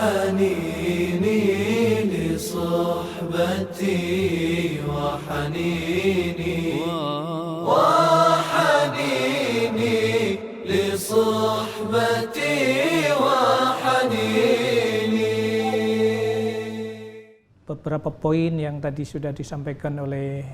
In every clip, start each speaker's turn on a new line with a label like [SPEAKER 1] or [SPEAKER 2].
[SPEAKER 1] وحنيني لصحبتي وحنيني لصحبتي وحنيني.
[SPEAKER 2] Beberapa poin yang tadi sudah disampaikan oleh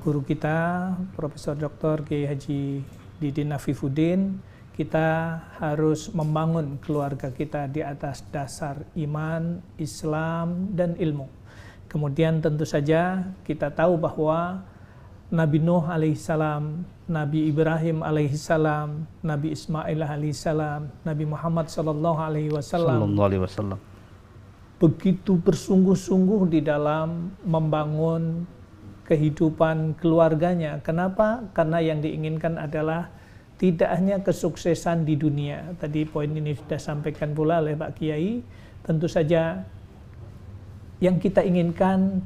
[SPEAKER 2] guru kita, Profesor Dr. Kiai Haji Didin Afifuddin. Kita harus membangun keluarga kita di atas dasar iman, Islam, dan ilmu. Kemudian tentu saja kita tahu bahwa Nabi Nuh alaihissalam, Nabi Ibrahim alaihissalam, Nabi Ismail alaihissalam, Nabi Muhammad sallallahu alaihi wasallam begitu bersungguh-sungguh di dalam membangun kehidupan keluarganya. Kenapa? Karena yang diinginkan adalah tidak hanya kesuksesan di dunia. Tadi poin ini sudah sampaikan pula oleh Pak Kiai. Tentu saja yang kita inginkan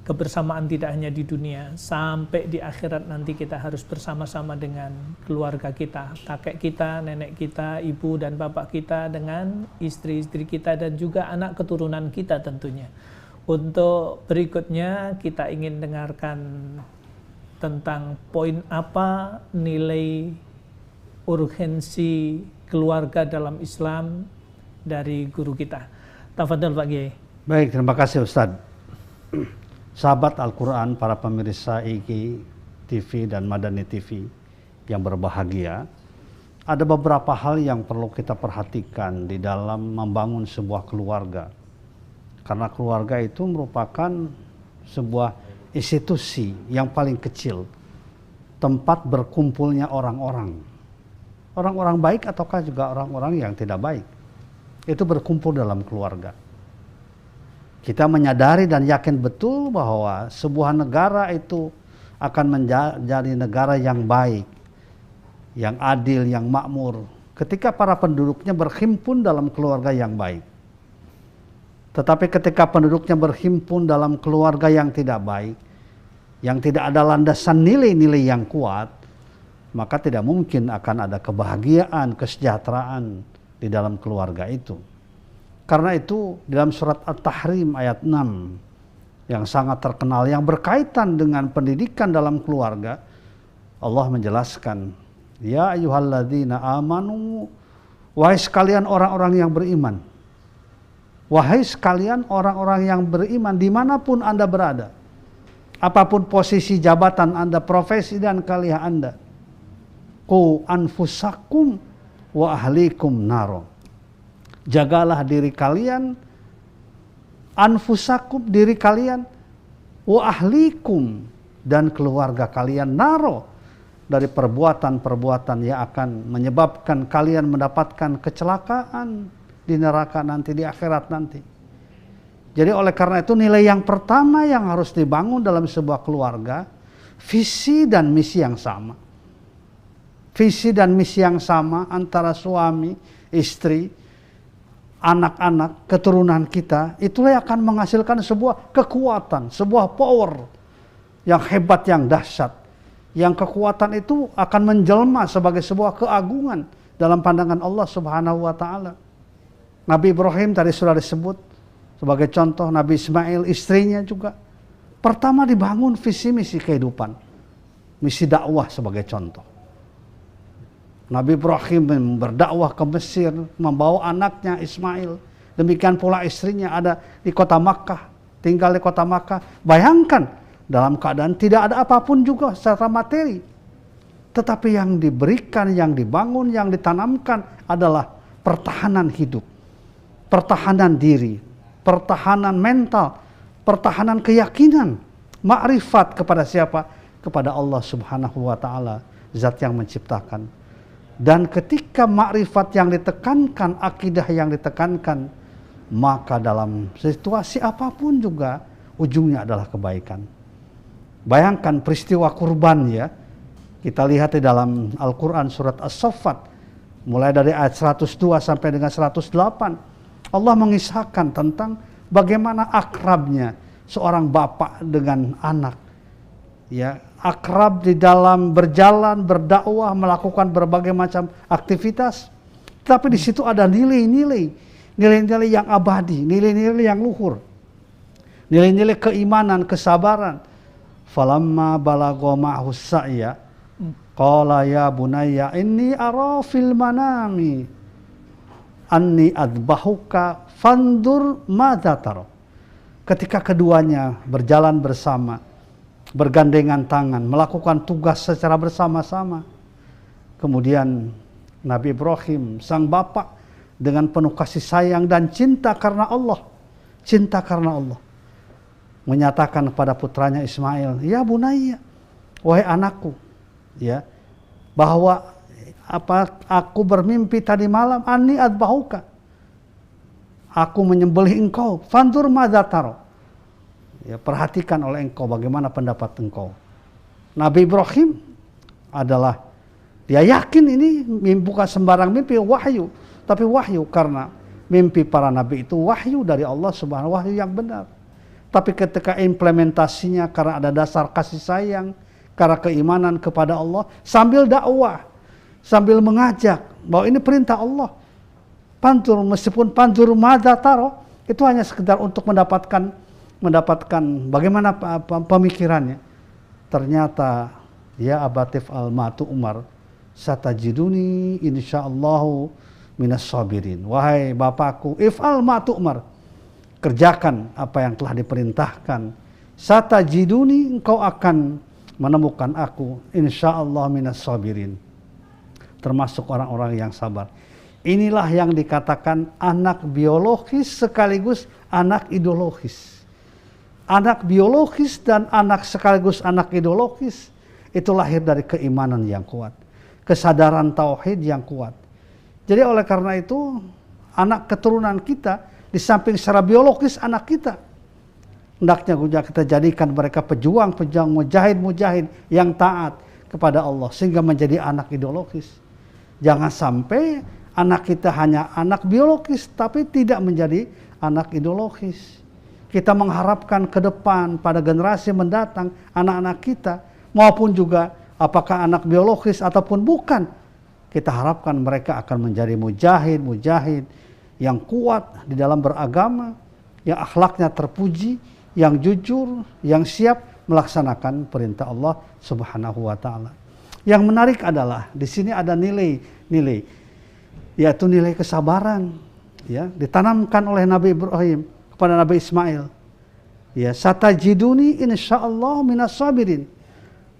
[SPEAKER 2] kebersamaan tidak hanya di dunia, sampai di akhirat nanti kita harus bersama-sama dengan keluarga kita, kakek kita, nenek kita, ibu dan bapak kita, dengan istri-istri kita dan juga anak keturunan kita tentunya. Untuk berikutnya kita ingin dengarkan tentang poin apa nilai urgensi keluarga dalam Islam dari guru kita. Tafadhol Pak Kiai.
[SPEAKER 3] Baik, terima kasih Ustadz. Sahabat Al-Quran, para pemirsa IKI TV dan Madani TV yang berbahagia, ada beberapa hal yang perlu kita perhatikan di dalam membangun sebuah keluarga. Karena keluarga itu merupakan sebuah institusi yang paling kecil, tempat berkumpulnya orang-orang. Orang-orang baik ataukah juga orang-orang yang tidak baik. Itu berkumpul dalam keluarga. Kita menyadari dan yakin betul bahwa sebuah negara itu akan menjadi negara yang baik, yang adil, yang makmur, ketika para penduduknya berhimpun dalam keluarga yang baik. Tetapi ketika penduduknya berhimpun dalam keluarga yang tidak baik, yang tidak ada landasan nilai-nilai yang kuat, maka tidak mungkin akan ada kebahagiaan, kesejahteraan di dalam keluarga itu. Karena itu dalam surat At-Tahrim ayat 6 yang sangat terkenal, yang berkaitan dengan pendidikan dalam keluarga, Allah menjelaskan, ya ayyuhalladzina amanu, wahai sekalian orang-orang yang beriman. Wahai sekalian orang-orang yang beriman dimanapun Anda berada, apapun posisi jabatan Anda, profesi dan kalian Anda, qu anfusakum wa ahlikum naro. Jagalah diri kalian, anfusakum diri kalian, wa ahlikum dan keluarga kalian naro, dari perbuatan-perbuatan yang akan menyebabkan kalian mendapatkan kecelakaan di neraka nanti, di akhirat nanti. Jadi oleh karena itu nilai yang pertama yang harus dibangun dalam sebuah keluarga, visi dan misi yang sama. Visi dan misi yang sama antara suami, istri, anak-anak, keturunan kita, itulah yang akan menghasilkan sebuah kekuatan, sebuah power yang hebat, yang dahsyat. Yang kekuatan itu akan menjelma sebagai sebuah keagungan dalam pandangan Allah Subhanahu wa Ta'ala. Nabi Ibrahim tadi sudah disebut sebagai contoh, Nabi Ismail, istrinya juga. Pertama dibangun visi misi kehidupan, misi dakwah sebagai contoh. Nabi Ibrahim berdakwah ke Mesir, membawa anaknya Ismail. Demikian pula istrinya ada di kota Makkah, tinggal di kota Makkah. Bayangkan dalam keadaan tidak ada apapun juga secara materi. Tetapi yang diberikan, yang dibangun, yang ditanamkan adalah pertahanan hidup, pertahanan diri, pertahanan mental, pertahanan keyakinan, makrifat kepada siapa? Kepada Allah Subhanahu wa Ta'ala, zat yang menciptakan. Dan ketika makrifat yang ditekankan, akidah yang ditekankan, maka dalam situasi apapun juga ujungnya adalah kebaikan. Bayangkan peristiwa kurban ya. Kita lihat di dalam Al-Quran surat As-Saffat, mulai dari ayat 102 sampai dengan 108. Allah mengisahkan tentang bagaimana akrabnya seorang bapak dengan anak. Ya, akrab di dalam berjalan, berdakwah, melakukan berbagai macam aktivitas. Tapi di situ ada nilai-nilai nilai-nilai yang abadi, nilai-nilai yang luhur, nilai-nilai keimanan, kesabaran. Falamma balagha ma'hu sa'ya qala ya bunayya inni ara fil manami anni adbahuka fandur madza tara. Ketika keduanya berjalan bersama, bergandengan tangan, melakukan tugas secara bersama-sama, kemudian Nabi Ibrahim, sang bapak, dengan penuh kasih sayang dan cinta karena Allah, menyatakan kepada putranya Ismail, ya bunayya, wahai anakku, ya, bahwa aku bermimpi tadi malam, anni adbahuka, aku menyembelih engkau, fandur madza tara, ya, perhatikan oleh engkau bagaimana pendapat engkau. Nabi Ibrahim adalah, dia yakin ini bukan sembarang mimpi, wahyu, tapi wahyu karena mimpi para nabi itu wahyu dari Allah Subhanahu wa Ta'ala, wahyu yang benar. Tapi ketika implementasinya karena ada dasar kasih sayang, karena keimanan kepada Allah, sambil dakwah, sambil mengajak bahwa ini perintah Allah. Pantur, meskipun pantur madza tara, itu hanya sekedar untuk mendapatkan bagaimana pemikirannya. Ternyata ya abatif al-matu Umar satajiduni insyaallahu minas sabirin. Wahai bapakku, if'al ma tu'mar, kerjakan apa yang telah diperintahkan. Satajiduni, engkau akan menemukan aku insyaallah minas sabirin, termasuk orang-orang yang sabar. Inilah yang dikatakan anak biologis sekaligus anak ideologis. Anak biologis dan anak sekaligus anak ideologis itu lahir dari keimanan yang kuat, kesadaran tauhid yang kuat. Jadi oleh karena itu, anak keturunan kita, di samping secara biologis anak kita, hendaknya kita jadikan mereka pejuang-pejuang, mujahid-mujahid yang taat kepada Allah, sehingga menjadi anak ideologis. Jangan sampai anak kita hanya anak biologis, tapi tidak menjadi anak ideologis. Kita mengharapkan ke depan pada generasi mendatang, anak-anak kita, maupun juga apakah anak biologis ataupun bukan, kita harapkan mereka akan menjadi mujahid yang kuat di dalam beragama, yang akhlaknya terpuji, yang jujur, yang siap melaksanakan perintah Allah Subhanahu wa Ta'ala. Yang menarik adalah di sini ada nilai, yaitu nilai kesabaran, ya, ditanamkan oleh Nabi Ibrahim kepada Nabi Ismail. Ya, satajiduni insyaallah minas sabirin.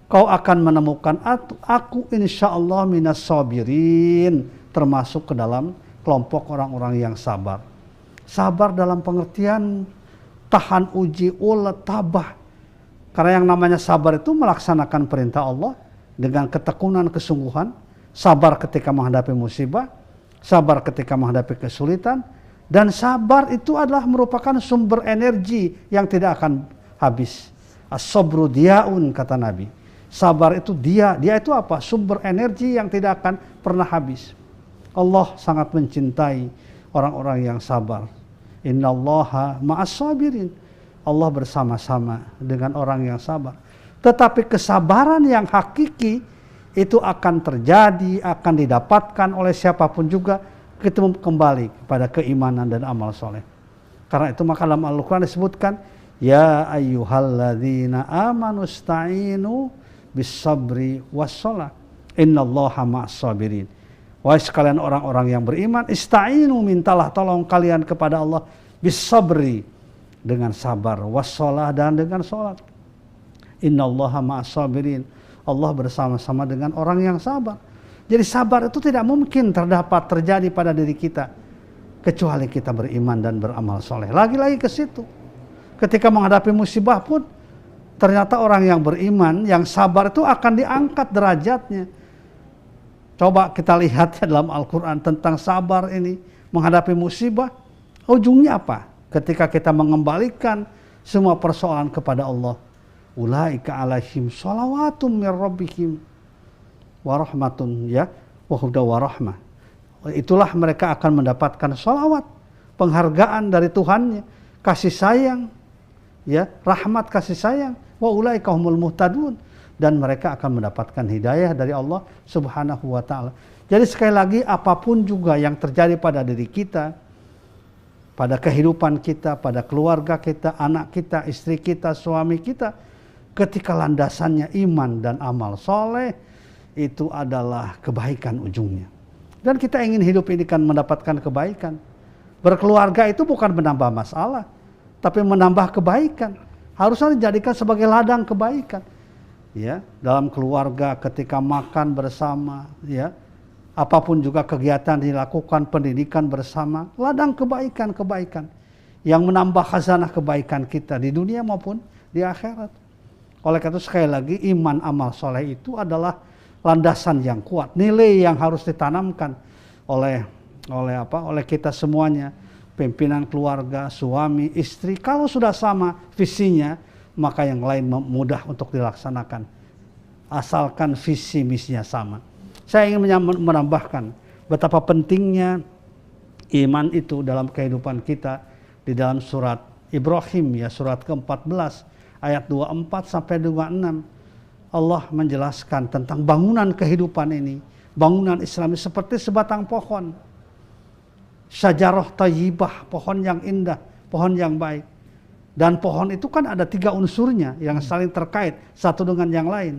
[SPEAKER 3] Kau akan menemukan aku insyaallah minas sabirin, termasuk ke dalam kelompok orang-orang yang sabar. Sabar dalam pengertian tahan uji, ulet, tabah. Karena yang namanya sabar itu melaksanakan perintah Allah dengan ketekunan, kesungguhan. Sabar ketika menghadapi musibah, sabar ketika menghadapi kesulitan, dan sabar itu adalah merupakan sumber energi yang tidak akan habis. As-sabru diyaun, kata Nabi. Sabar itu dia itu apa? Sumber energi yang tidak akan pernah habis. Allah sangat mencintai orang-orang yang sabar. Innallaha ma'as sabirin. Allah bersama-sama dengan orang yang sabar. Tetapi kesabaran yang hakiki itu akan terjadi, akan didapatkan oleh siapapun juga, kita kembali kepada keimanan dan amal soleh. Karena itu maka dalam Al-Quran disebutkan, ya ayyuhalladzina amanu sta'inu bisabri wassalah innallaha ma'as sabirin. Wahai sekalian orang-orang yang beriman, ista'inu, mintalah tolong kalian kepada Allah bisabri, dengan sabar, wassalah, dan dengan salat. Innallaha ma'as sabirin. Allah bersama-sama dengan orang yang sabar. Jadi sabar itu tidak mungkin terjadi pada diri kita kecuali kita beriman dan beramal soleh. Lagi-lagi ke situ. Ketika menghadapi musibah pun, ternyata orang yang beriman, yang sabar itu akan diangkat derajatnya. Coba kita lihat dalam Al-Quran tentang sabar ini, menghadapi musibah, ujungnya apa? Ketika kita mengembalikan semua persoalan kepada Allah. Ulaika alaihim shalawatum mir rabbihim warahmatun, ya, wahuda warahmah. Itulah mereka akan mendapatkan sholawat, penghargaan dari Tuhannya, kasih sayang, ya, rahmat kasih sayang. Wa ulaika humul muhtadun, dan mereka akan mendapatkan hidayah dari Allah Subhanahu wa Ta'ala. Jadi sekali lagi, apapun juga yang terjadi pada diri kita, pada kehidupan kita, pada keluarga kita, anak kita, istri kita, suami kita, ketika landasannya iman dan amal soleh, itu adalah kebaikan ujungnya. Dan kita ingin hidup ini kan mendapatkan kebaikan. Berkeluarga itu bukan menambah masalah, tapi menambah kebaikan. Harusnya dijadikan sebagai ladang kebaikan. Ya, dalam keluarga ketika makan bersama, ya, apapun juga kegiatan dilakukan, pendidikan bersama, ladang kebaikan-kebaikan yang menambah khazanah kebaikan kita di dunia maupun di akhirat. Oleh karena itu sekali lagi iman amal soleh itu adalah landasan yang kuat, nilai yang harus ditanamkan oleh kita semuanya, pimpinan keluarga, suami, istri. Kalau sudah sama visinya, maka yang lain mudah untuk dilaksanakan, asalkan visi misinya sama. Saya ingin menambahkan betapa pentingnya iman itu dalam kehidupan kita di dalam surat Ibrahim, ya, surat ke-14 ayat 24 sampai 26. Allah menjelaskan tentang bangunan kehidupan ini, bangunan Islam seperti sebatang pohon, syajarah thayyibah, pohon yang indah, pohon yang baik. Dan pohon itu kan ada 3 unsurnya yang saling terkait satu dengan yang lain.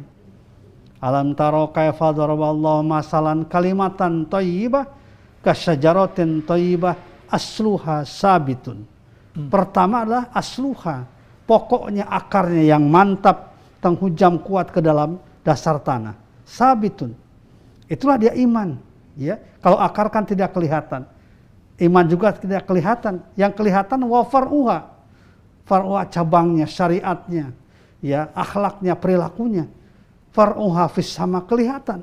[SPEAKER 3] Alam taro kaifa daraballahu masalan kalimatan thayyibah kasyajaratin thayyibah asluha sabitun. Pertama adalah asluha, pokoknya akarnya yang mantap, tenghujam kuat ke dalam dasar tanah. Sabitun. Itulah dia iman, ya. Kalau akar kan tidak kelihatan. Iman juga tidak kelihatan. Yang kelihatan wa far'uha. Far'uha cabangnya, syariatnya, ya, akhlaknya, perilakunya. Far'uha fis sama kelihatan.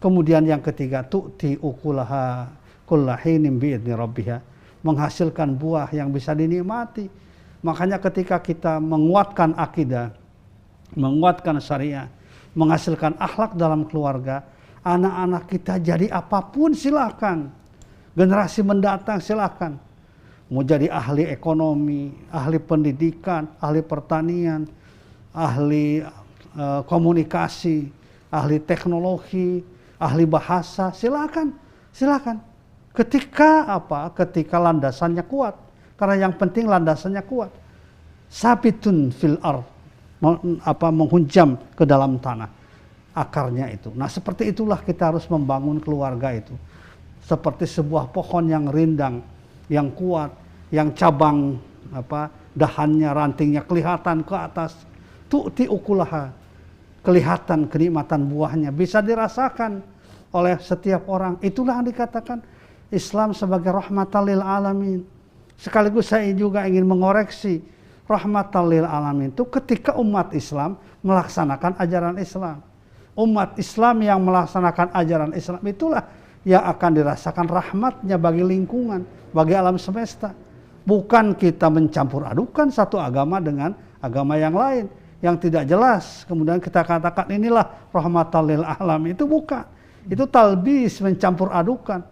[SPEAKER 3] Kemudian yang ketiga, tu'ti ukulaha kullahinin bi'idni rabbiha. Menghasilkan buah yang bisa dinikmati. Makanya ketika kita menguatkan akidah, menguatkan syariah, menghasilkan akhlak dalam keluarga, anak-anak kita jadi apapun silakan. Generasi mendatang silakan. Mau jadi ahli ekonomi, ahli pendidikan, ahli pertanian, ahli komunikasi, ahli teknologi, ahli bahasa, silakan. Ketika Ketika landasannya kuat. Karena yang penting landasannya kuat. Sabitun fil ard, menghujam ke dalam tanah akarnya itu. Nah, seperti itulah kita harus membangun keluarga itu. Seperti sebuah pohon yang rindang, yang kuat, yang cabang dahannya, rantingnya kelihatan ke atas. Tu'ti ukulaha, kelihatan kenikmatan buahnya, bisa dirasakan oleh setiap orang. Itulah yang dikatakan Islam sebagai rahmatan lil alamin. Sekaligus saya juga ingin mengoreksi, rahmatan lil alamin itu ketika umat Islam melaksanakan ajaran Islam. Umat Islam yang melaksanakan ajaran Islam itulah yang akan dirasakan rahmatnya bagi lingkungan, bagi alam semesta. Bukan kita mencampur adukan satu agama dengan agama yang lain yang tidak jelas. Kemudian kita katakan inilah rahmatan lil alamin. Itu bukan. Itu talbis, mencampur adukan.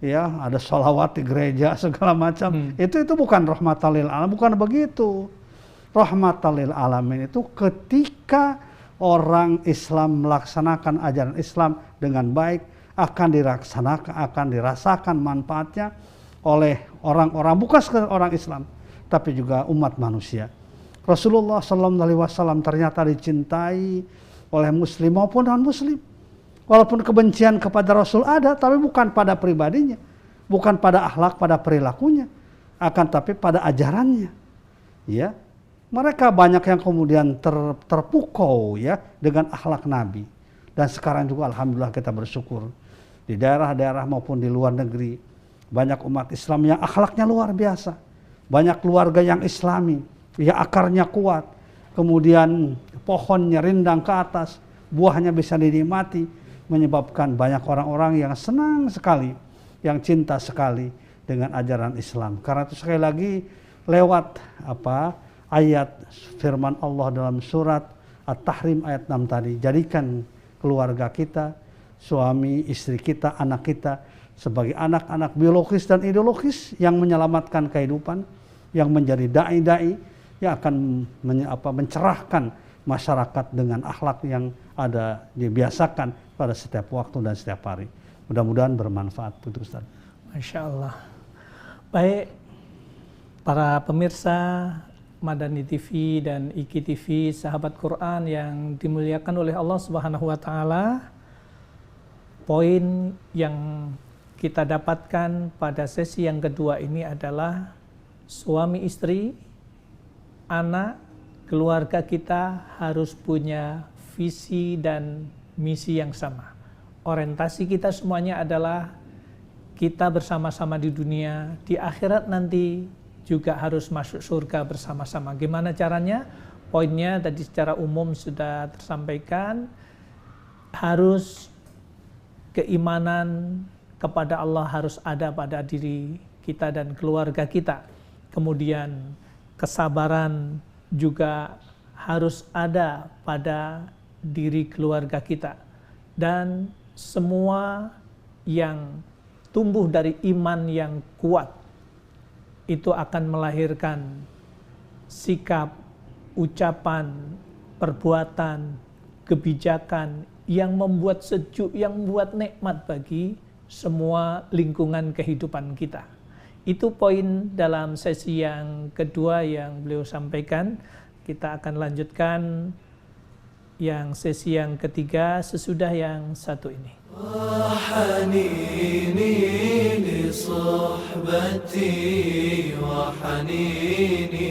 [SPEAKER 3] Ya, ada sholawat di gereja segala macam. Itu bukan rahmatan lil alamin, bukan begitu. Rahmatan lil alamin itu ketika orang Islam melaksanakan ajaran Islam dengan baik, akan dirasakan manfaatnya oleh orang-orang, bukan sekedar orang Islam, tapi juga umat manusia. Rasulullah SAW ternyata dicintai oleh Muslim maupun non-Muslim. Walaupun kebencian kepada Rasul ada, tapi bukan pada pribadinya, bukan pada akhlak, pada perilakunya, akan tapi pada ajarannya. Ya, mereka banyak yang kemudian terpukau ya dengan akhlak Nabi. Dan sekarang juga alhamdulillah kita bersyukur di daerah-daerah maupun di luar negeri banyak umat Islam yang akhlaknya luar biasa. Banyak keluarga yang Islami, ya akarnya kuat, kemudian pohonnya rindang ke atas, buahnya bisa dinikmati, menyebabkan banyak orang-orang yang senang sekali, yang cinta sekali dengan ajaran Islam. Karena itu sekali lagi lewat ayat firman Allah dalam surat At-Tahrim ayat 6 tadi, jadikan keluarga kita, suami, istri kita, anak kita sebagai anak-anak biologis dan ideologis yang menyelamatkan kehidupan, yang menjadi dai-dai yang akan mencerahkan masyarakat dengan akhlak yang ada dibiasakan pada setiap waktu dan setiap hari. Mudah-mudahan bermanfaat, Ustaz.
[SPEAKER 2] Masya Allah. Baik, Para pemirsa Madani TV dan IKI TV, sahabat Quran yang dimuliakan oleh Allah Subhanahu wa taala. Poin yang kita dapatkan pada sesi yang kedua ini adalah suami istri, anak, keluarga kita harus punya visi dan misi yang sama. Orientasi kita semuanya adalah kita bersama-sama di dunia, di akhirat nanti juga harus masuk surga bersama-sama. Gimana caranya? Poinnya tadi secara umum sudah tersampaikan, harus keimanan kepada Allah harus ada pada diri kita dan keluarga kita. Kemudian kesabaran juga harus ada pada diri keluarga kita. Dan semua yang tumbuh dari iman yang kuat itu akan melahirkan sikap, ucapan, perbuatan, kebijakan yang membuat sejuk, yang membuat nikmat bagi semua lingkungan kehidupan kita. Itu poin dalam sesi yang kedua yang beliau sampaikan. Kita akan lanjutkan yang sesi yang ketiga sesudah yang satu ini.
[SPEAKER 1] وحنيني لصحبتي وحنيني